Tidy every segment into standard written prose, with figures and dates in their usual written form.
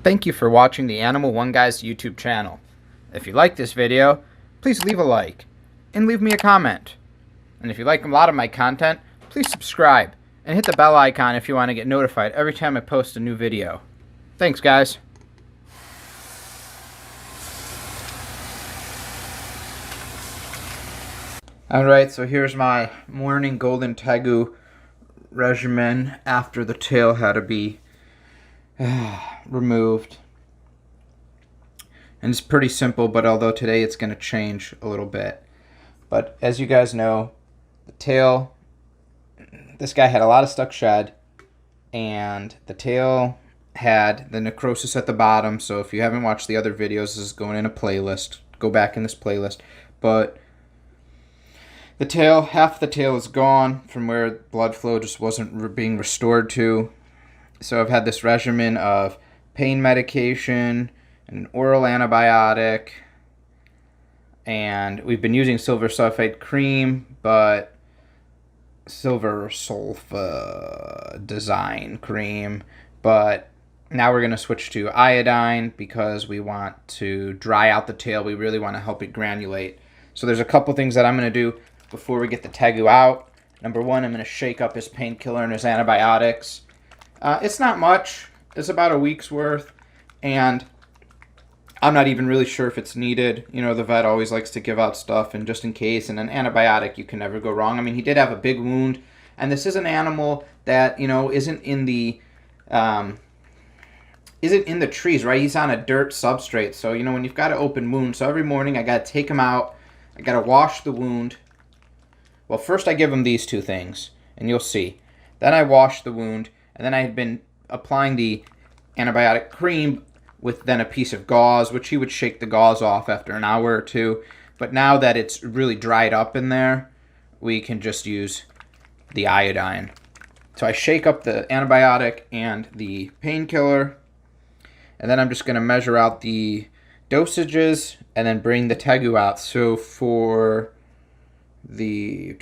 Thank you for watching the Animal One Guys YouTube channel. If you like this video, please leave a like and leave me a comment. And if you like a lot of my content, please subscribe and hit the bell icon if you want to get notified every time I post a new video. Thanks, guys. Alright, so here's my morning golden Tegu regimen after the tail had to be removed. And it's pretty simple, but although today it's going to change a little bit. But as you guys know, the tail, this guy had a lot of stuck shed, and the tail had the necrosis at the bottom. So if you haven't watched the other videos, this is going in a playlist. Go back in this playlist. But the tail, half the tail is gone from where blood flow just wasn't being restored to. So I've had this regimen of pain medication and an oral antibiotic, and we've been using silver sulfate cream, but silver sulfa design cream, but now we're going to switch to iodine because we want to dry out the tail. We really want to help it granulate. So there's a couple things that I'm going to do before we get the Tegu out. Number one, I'm going to shake up his painkiller and his antibiotics. It's not much. It's about a week's worth, and I'm not even really sure if it's needed. You know, the vet always likes to give out stuff, and just in case, and an antibiotic, you can never go wrong. I mean, he did have a big wound, and this is an animal that, you know, isn't in the trees, right? He's on a dirt substrate, so, you know, when you've got an open wound, so every morning I got to take him out, I got to wash the wound. Well, first I give him these two things, and you'll see. Then I wash the wound, and then I had been applying the antibiotic cream with then a piece of gauze, which he would shake the gauze off after an hour or two. But now that it's really dried up in there, we can just use the iodine. So I shake up the antibiotic and the painkiller, and then I'm just going to measure out the dosages and then bring the Tegu out. So for the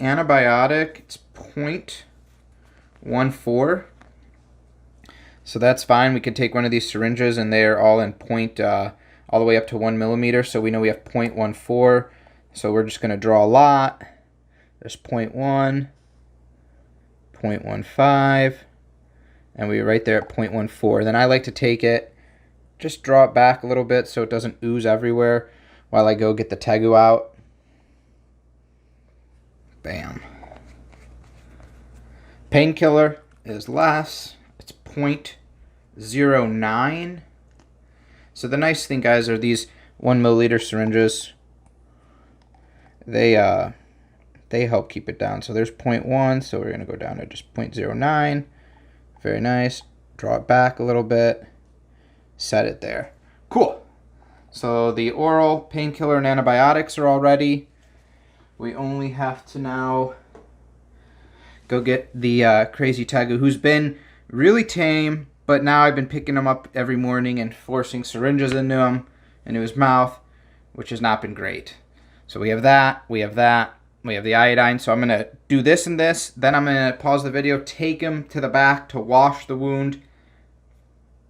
antibiotic, it's 0.14. So that's fine. We could take one of these syringes, and they're all in all the way up to 1 millimeter. So we know we have 0.14. So we're just going to draw a lot. There's 0.1, 0.15, and we're right there at 0.14. Then I like to take it, just draw it back a little bit so it doesn't ooze everywhere while I go get the Tegu out. Bam. Painkiller is less. It's 0.09. So the nice thing, guys, are these 1 milliliter syringes. They help keep it down. So there's 0.1. So we're gonna go down to just 0.09. Very nice. Draw it back a little bit. Set it there. Cool. So the oral painkiller and antibiotics are all ready. We only have to now go get the crazy Tegu, who's been really tame, but now I've been picking him up every morning and forcing syringes into him, into his mouth, which has not been great. So we have that, we have that, we have the iodine. So I'm going to do this and this, then I'm going to pause the video, take him to the back to wash the wound.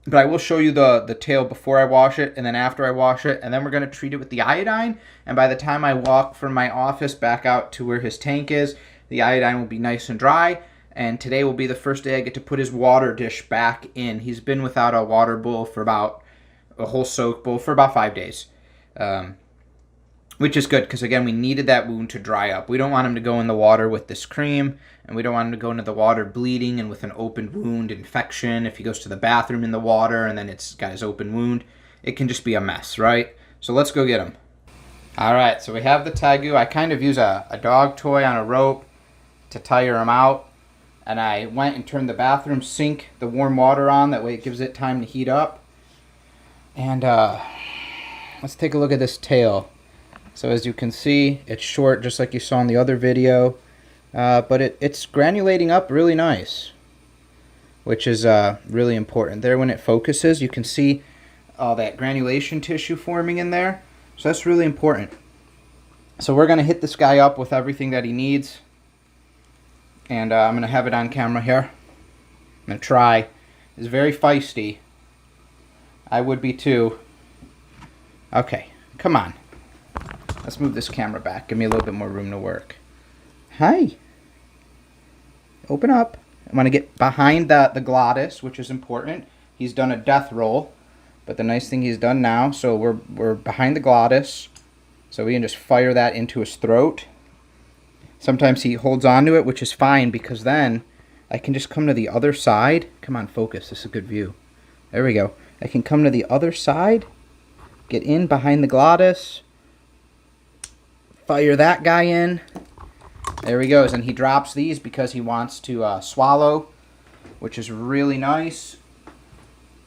But I will show you the tail before I wash it and then after I wash it, and then we're going to treat it with the iodine. And by the time I walk from my office back out to where his tank is, the iodine will be nice and dry. And today will be the first day I get to put his water dish back in. He's been without a water bowl for about, a whole soak bowl for about 5 days. Which is good because, again, we needed that wound to dry up. We don't want him to go in the water with this cream, and we don't want him to go into the water bleeding and with an open wound infection. If he goes to the bathroom in the water and then it's got his open wound, it can just be a mess, right? So let's go get him. All right, so we have the Tegu. I kind of use a dog toy on a rope to tire him out, and I went and turned the bathroom sink, the warm water on. That way it gives it time to heat up. And let's take a look at this tail. So as you can see, it's short just like you saw in the other video, but it's granulating up really nice, which is really important. There, when it focuses, you can see all that granulation tissue forming in there, so that's really important. So we're going to hit this guy up with everything that he needs, and I'm going to have it on camera here. going to try. It's very feisty. I would be too. Okay, come on. Let's move this camera back. Give me a little bit more room to work. Hi. Open up. I'm going to get behind the glottis, which is important. He's done a death roll. But the nice thing he's done now, so we're behind the glottis. So we can just fire that into his throat. Sometimes he holds on to it, which is fine, because then I can just come to the other side. Come on, focus. This is a good view. There we go. I can come to the other side, get in behind the glottis, fire that guy in. There he goes. And he drops these because he wants to swallow, which is really nice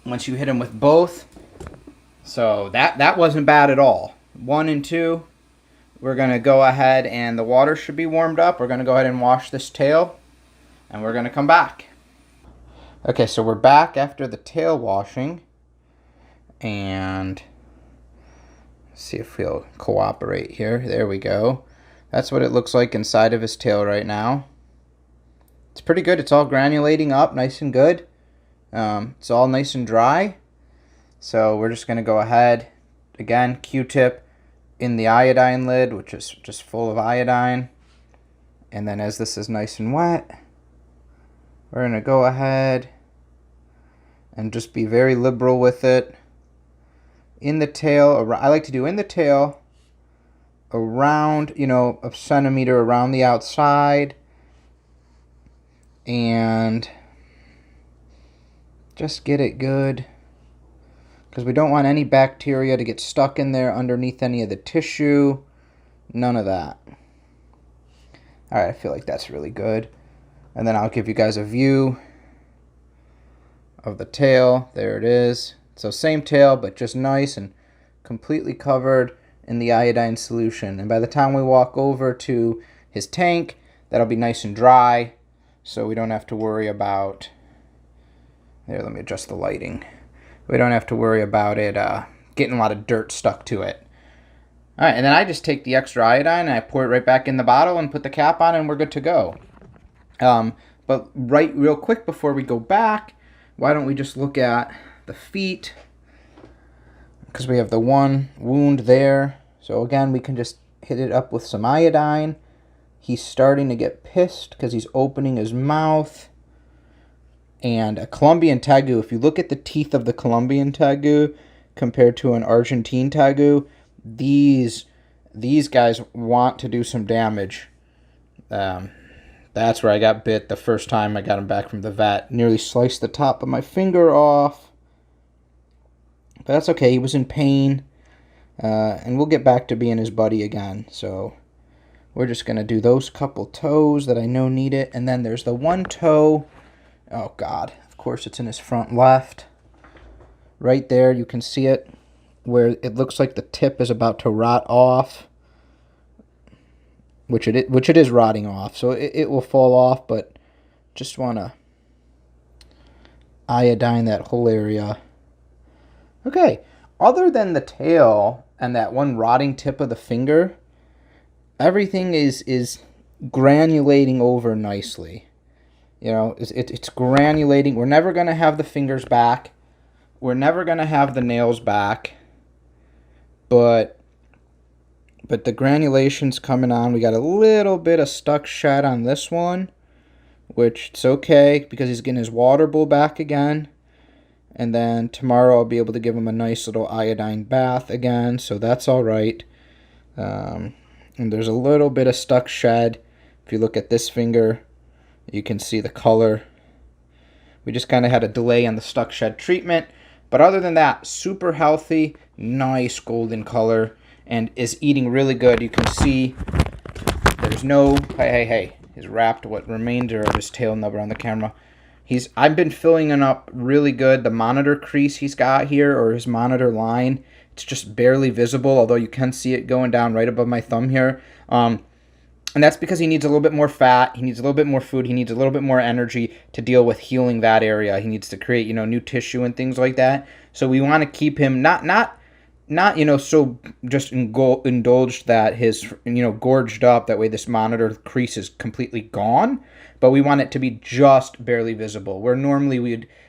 once you hit him with both. So that wasn't bad at all. 1 and 2. We're going to go ahead, and the water should be warmed up. We're going to go ahead and wash this tail, and we're going to come back. Okay, so we're back after the tail washing, and see if he'll cooperate here. There we go. That's what it looks like inside of his tail right now. It's pretty good. It's all granulating up nice and good. It's all nice and dry. So we're just going to go ahead, again, Q-tip in the iodine lid, which is just full of iodine. And then as this is nice and wet, we're going to go ahead and just be very liberal with it. In the tail, I like to do in the tail, around, a centimeter around the outside. And just get it good, because we don't want any bacteria to get stuck in there underneath any of the tissue. None of that. All right, I feel like that's really good. And then I'll give you guys a view of the tail. There it is. So same tail, but just nice and completely covered in the iodine solution. And by the time we walk over to his tank, that'll be nice and dry, so we don't have to worry about... There, let me adjust the lighting. We don't have to worry about it getting a lot of dirt stuck to it. All right, and then I just take the extra iodine and I pour it right back in the bottle and put the cap on, and we're good to go. But real quick before we go back, why don't we just look at the feet? Because we have the one wound there. So again, we can just hit it up with some iodine. He's starting to get pissed because he's opening his mouth. And a Colombian Tegu, if you look at the teeth of the Colombian Tegu compared to an Argentine Tegu, these guys want to do some damage. That's where I got bit the first time I got him back from the vet. Nearly sliced the top of my finger off. But that's okay, he was in pain. And we'll get back to being his buddy again. So we're just going to do those couple toes that I know need it. And then there's the one toe. Oh, God. Of course, it's in his front left. Right there, you can see it, where it looks like the tip is about to rot off, which it is rotting off. So it will fall off, but just want to iodine that whole area. Okay. Other than the tail and that one rotting tip of the finger, everything is granulating over nicely. It's granulating. We're never going to have the fingers back. We're never going to have the nails back. But the granulation's coming on. We got a little bit of stuck shed on this one, which it's okay because he's getting his water bowl back again. And then tomorrow I'll be able to give him a nice little iodine bath again, so that's all right. And there's a little bit of stuck shed. If you look at this finger, you can see the color. We just kind of had a delay on the stuck shed treatment. But other than that, super healthy, nice golden color, and is eating really good. You can see there's no... Hey. He's wrapped what remainder of his tail nub around the camera. I've been filling it up really good. The monitor crease he's got here, or his monitor line, it's just barely visible, although you can see it going down right above my thumb here. And that's because he needs a little bit more fat, he needs a little bit more food, he needs a little bit more energy to deal with healing that area. He needs to create, new tissue and things like that. So we want to keep him not not, so just indulged that his, gorged up. That way this monitor crease is completely gone. But we want it to be just barely visible. Where normally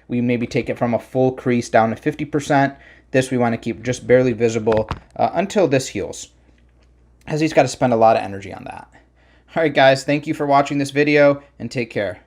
we maybe take it from a full crease down to 50%. This we want to keep just barely visible until this heals, as he's got to spend a lot of energy on that. All right, guys, thank you for watching this video, and take care.